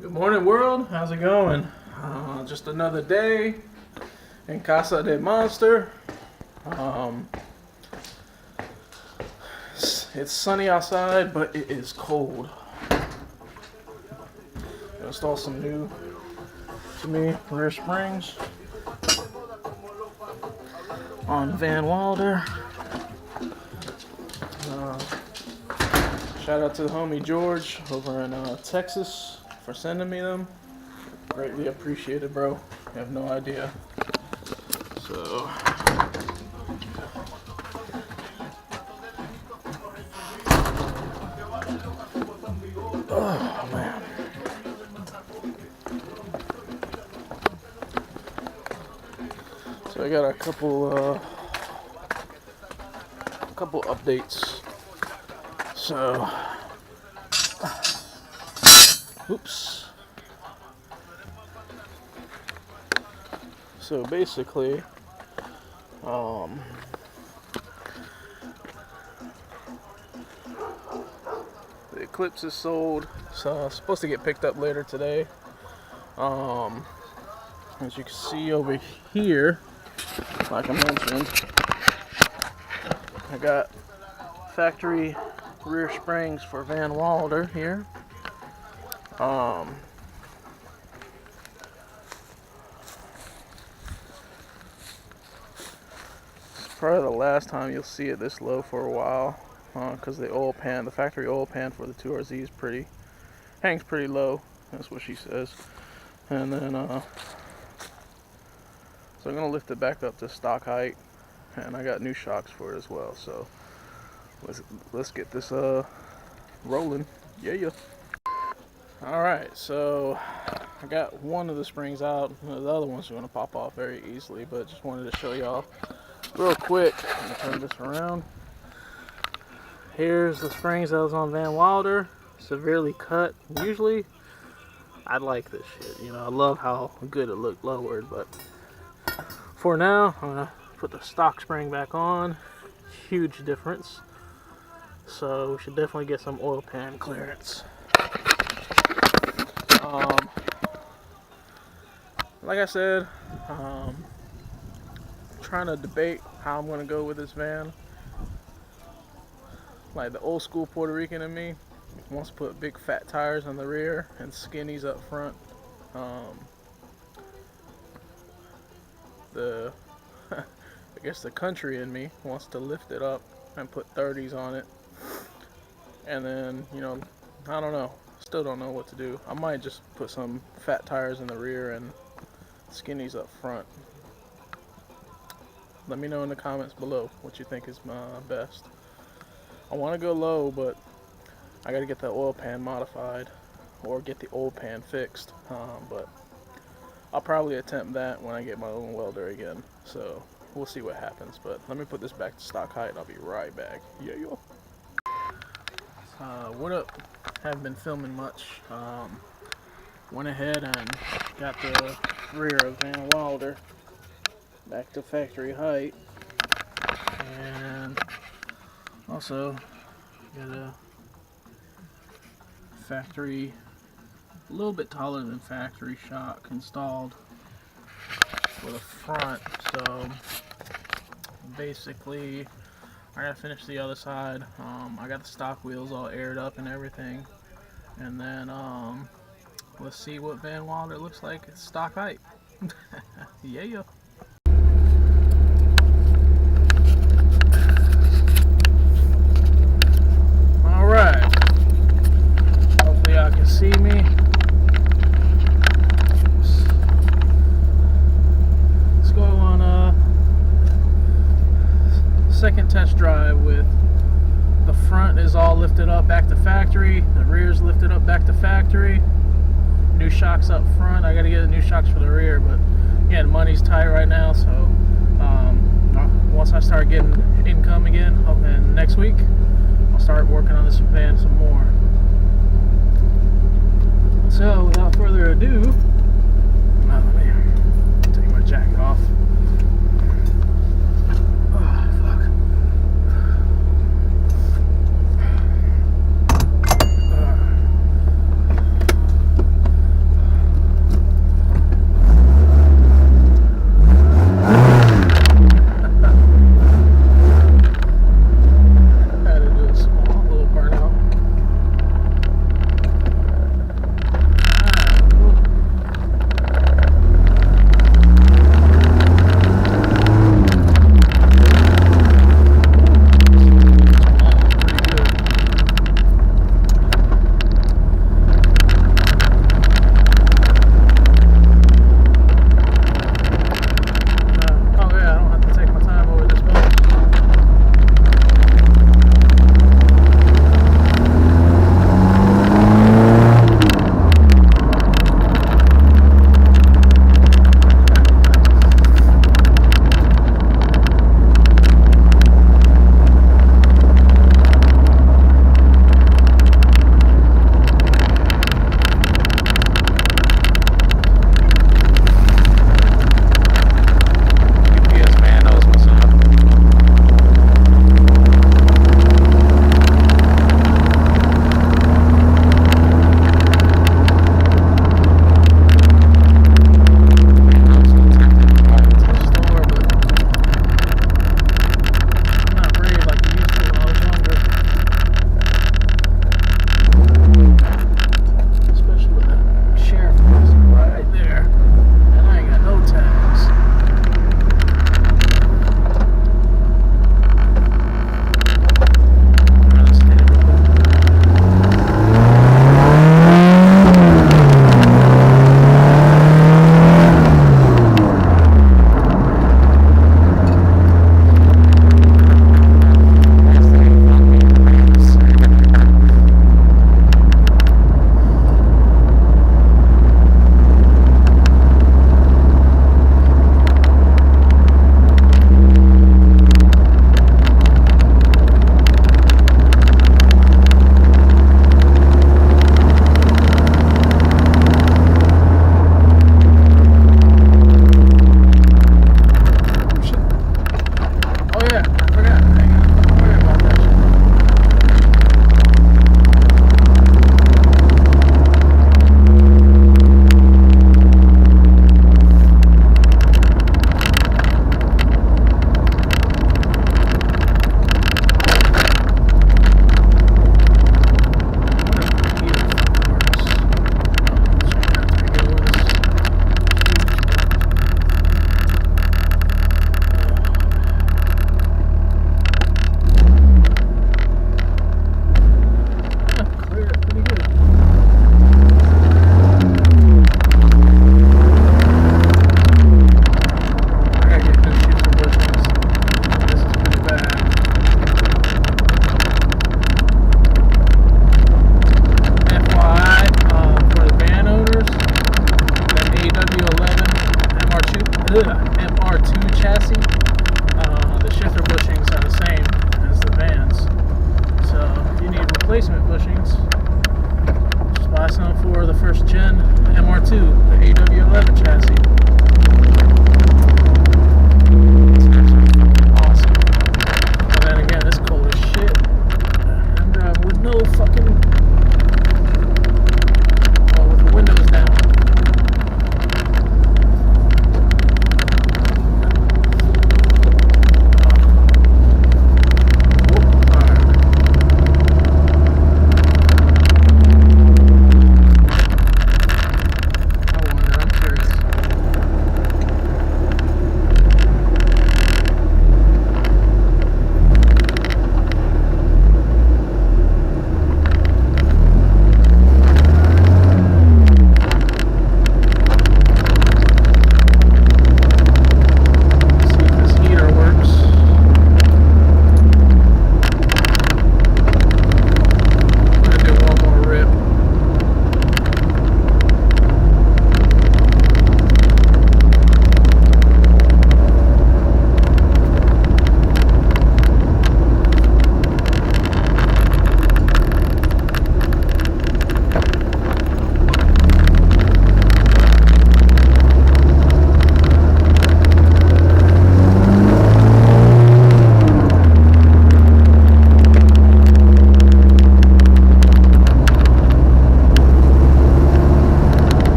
Good morning, world. How's it going? Just another day in Casa de Monster. It's sunny outside, but it is cold. Install some new to me rear springs on Vanwilder. Shout out to the homie George over in Texas for sending me them. Greatly appreciated, bro. You have no idea. So, oh man. So I got a couple updates. So, oops. So basically, the Eclipse is sold. So it's supposed to get picked up later today. As you can see over here, like I mentioned, I got factory rear springs for Vanwilder here. It's probably the last time you'll see it this low for a while, because the factory oil pan for the 2RZ is hangs pretty low. That's what she says. And then, so I'm gonna lift it back up to stock height, and I got new shocks for it as well. So let's get this rolling. Yeah. All right, so I got one of the springs out. The other one's going to pop off very easily, but just wanted to show y'all real quick. I'm gonna turn this around. Here's the springs that was on Vanwilder, severely cut. Usually, I like this shit. You know, I love how good it looked lowered, but for now, I'm gonna put the stock spring back on. Huge difference. So we should definitely get some oil pan clearance. Like I said, trying to debate how I'm gonna go with this van. Like the old school Puerto Rican in me wants to put big fat tires on the rear and skinnies up front. I guess the country in me wants to lift it up and put 30s on it. And then, you know, I don't know. Still don't know what to do. I might just put some fat tires in the rear and skinnies up front. Let me know in the comments below what you think is best. I want to go low, but I got to get the oil pan modified or get the oil pan fixed. But I'll probably attempt that when I get my own welder again. So we'll see what happens. But let me put this back to stock height and I'll be right back. Yeah. What up? Haven't been filming much. Went ahead and got the rear of Vanwilder back to factory height, and also got a factory, a little bit taller than factory shock installed for the front. So basically, I gotta finish the other side. I got the stock wheels all aired up and everything, and then let's see what Vanwilder looks like at stock height. Yeah. All right. Hopefully y'all can see me. Let's go on a second test drive with the front is all lifted up back to factory, the rear is lifted up back to factory, new shocks up front. I gotta get the new shocks for the rear, but again, money's tight right now, so once I start getting income again, and next week I'll start working on this van some more. So without further ado, let me take my jacket off.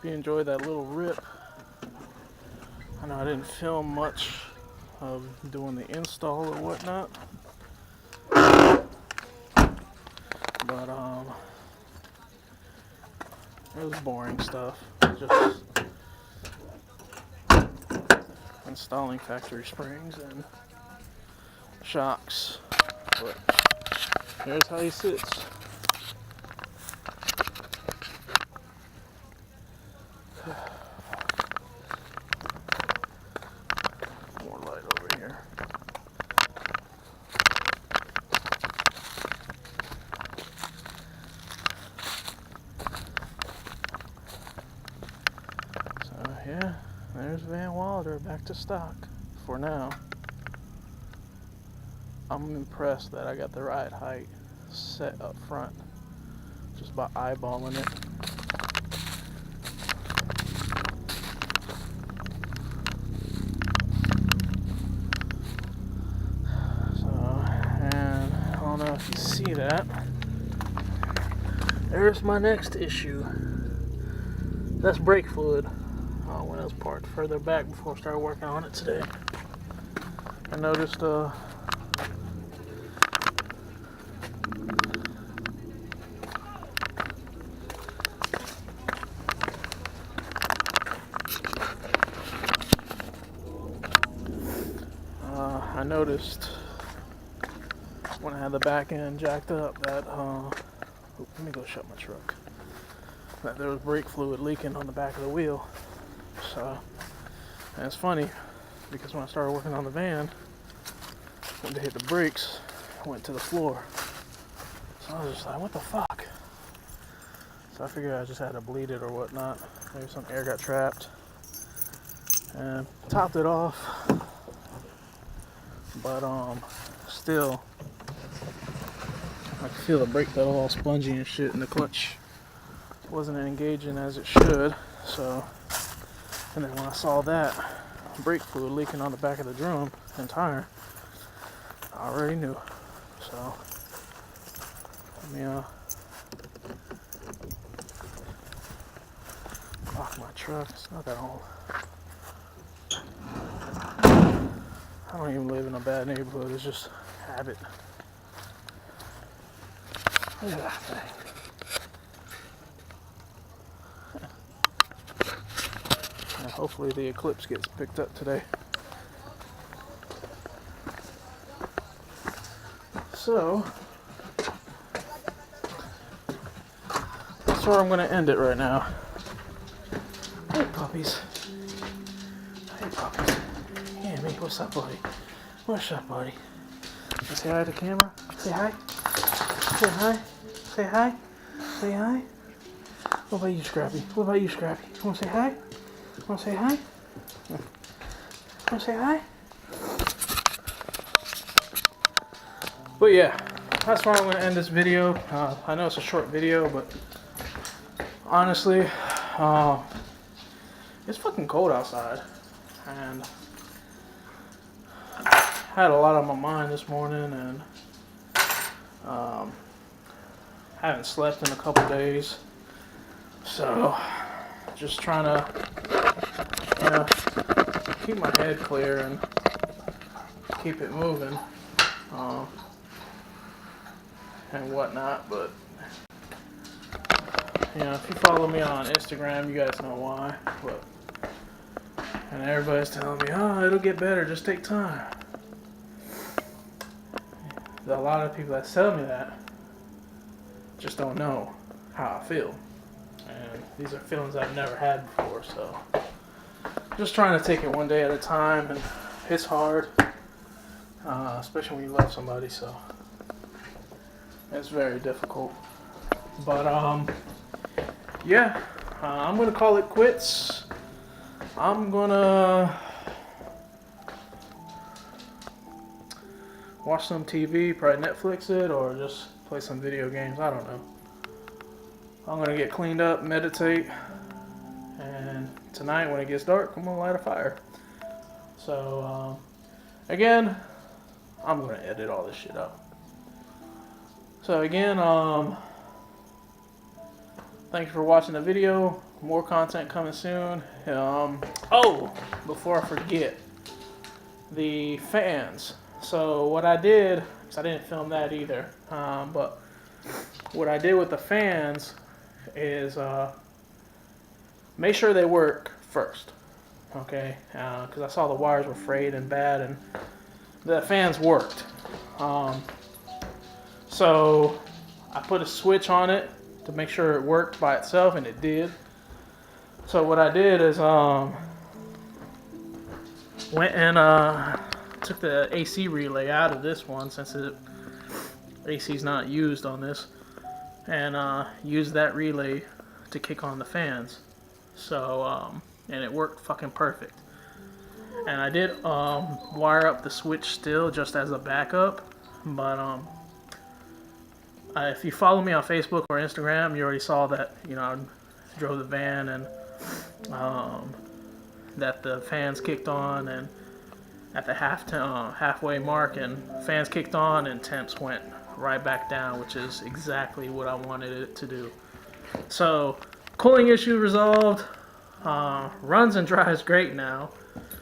hope you enjoyed that little rip. I know I didn't film much of doing the install or whatnot, but it was boring stuff. Just installing factory springs and shocks. But here's how he sits. More light over here. So yeah, there's Vanwilder back to stock for now. I'm impressed that I got the right height set up front just by eyeballing it. I don't know if you see that. There's my next issue. That's brake fluid. When I was parked further back before I started working on it today. I noticed when I had the back end jacked up that let me go shut my truck, that there was brake fluid leaking on the back of the wheel. So, and it's funny because when I started working on the van, when they hit the brakes, it went to the floor. So I was just like, what the fuck? So I figured I just had to bleed it or whatnot. Maybe some air got trapped. And topped it off. But still, I could feel the brake pedal all spongy and shit, and the clutch wasn't engaging as it should. So, and then when I saw that brake fluid leaking on the back of the drum and tire, I already knew. So, let me lock my truck. It's not that old. I don't even live in a bad neighborhood. It's just habit. Look at that thing. And hopefully the eclipse gets picked up today. So, that's where I'm going to end it right now. Hey puppies. Hey puppies. Yeah, me. What's up, buddy? What's up, buddy? Say hi to the camera. Say hi. Say hi. Say hi. Say hi. What about you, Scrappy? What about you, Scrappy? You want to say hi? Want to say hi? Want to say hi? But yeah, that's where I'm going to end this video. I know it's a short video, but honestly, it's fucking cold outside. And I had a lot on my mind this morning, and haven't slept in a couple days, so just trying to, keep my head clear and keep it moving and whatnot. But if you follow me on Instagram, you guys know why. But and everybody's telling me, oh, it'll get better, just take time. A lot of people that tell me that just don't know how I feel. And these are feelings I've never had before, so just trying to take it one day at a time, and it's hard, especially when you love somebody, so it's very difficult. But yeah, I'm gonna call it quits. I'm gonna watch some TV, probably Netflix it, or just play some video games. I don't know. I'm gonna get cleaned up, meditate, and tonight when it gets dark, I'm gonna light a fire. So again, I'm gonna edit all this shit out. So again, thank you for watching the video. more content coming soon. Oh, before I forget, the fans. So what I did, because I didn't film that either, but what I did with the fans is make sure they work first, okay? Because I saw the wires were frayed and bad, and the fans worked. So I put a switch on it to make sure it worked by itself, and it did. So what I did is went and took the AC relay out of this one, since AC's not used on this, and used that relay to kick on the fans. So and it worked fucking perfect. And I did wire up the switch still just as a backup, but if you follow me on Facebook or Instagram, you already saw that, you know, I drove the van and that the fans kicked on, and at the halfway mark, and fans kicked on and temps went right back down, which is exactly what I wanted it to do. So cooling issue resolved. Runs and drives great now,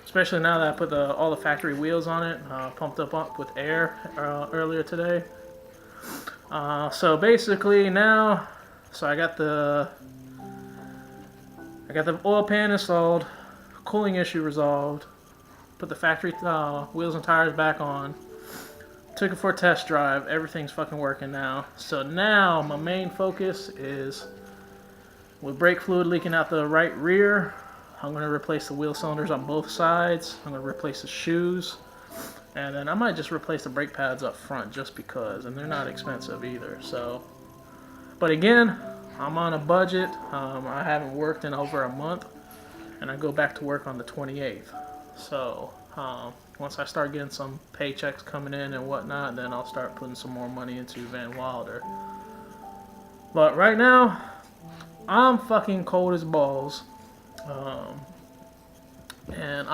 especially now that I put all the factory wheels on it, pumped up with air earlier today. So basically now, so I got the oil pan installed, cooling issue resolved, put the factory wheels and tires back on, took it for a test drive, everything's fucking working now. So now my main focus is, with brake fluid leaking out the right rear, I'm going to replace the wheel cylinders on both sides, I'm going to replace the shoes, and then I might just replace the brake pads up front just because, and they're not expensive either. So, but again, I'm on a budget. I haven't worked in over a month, and I go back to work on the 28th. So once I start getting some paychecks coming in and whatnot, then I'll start putting some more money into Vanwilder. But right now, I'm fucking cold as balls, and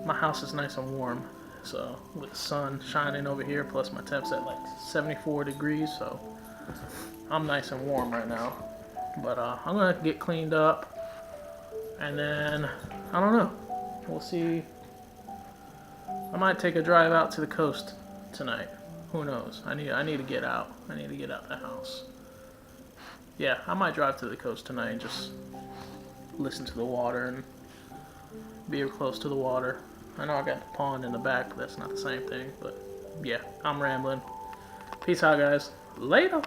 my house is nice and warm, so with the sun shining over here, plus my temp's at like 74 degrees, so I'm nice and warm right now. But I'm gonna get cleaned up, and then I don't know, we'll see. I might take a drive out to the coast tonight. Who knows? I need to get out. I need to get out of the house. Yeah, I might drive to the coast tonight and just listen to the water and be close to the water. I know I got the pond in the back, but that's not the same thing. But yeah, I'm rambling. Peace out, guys. Later.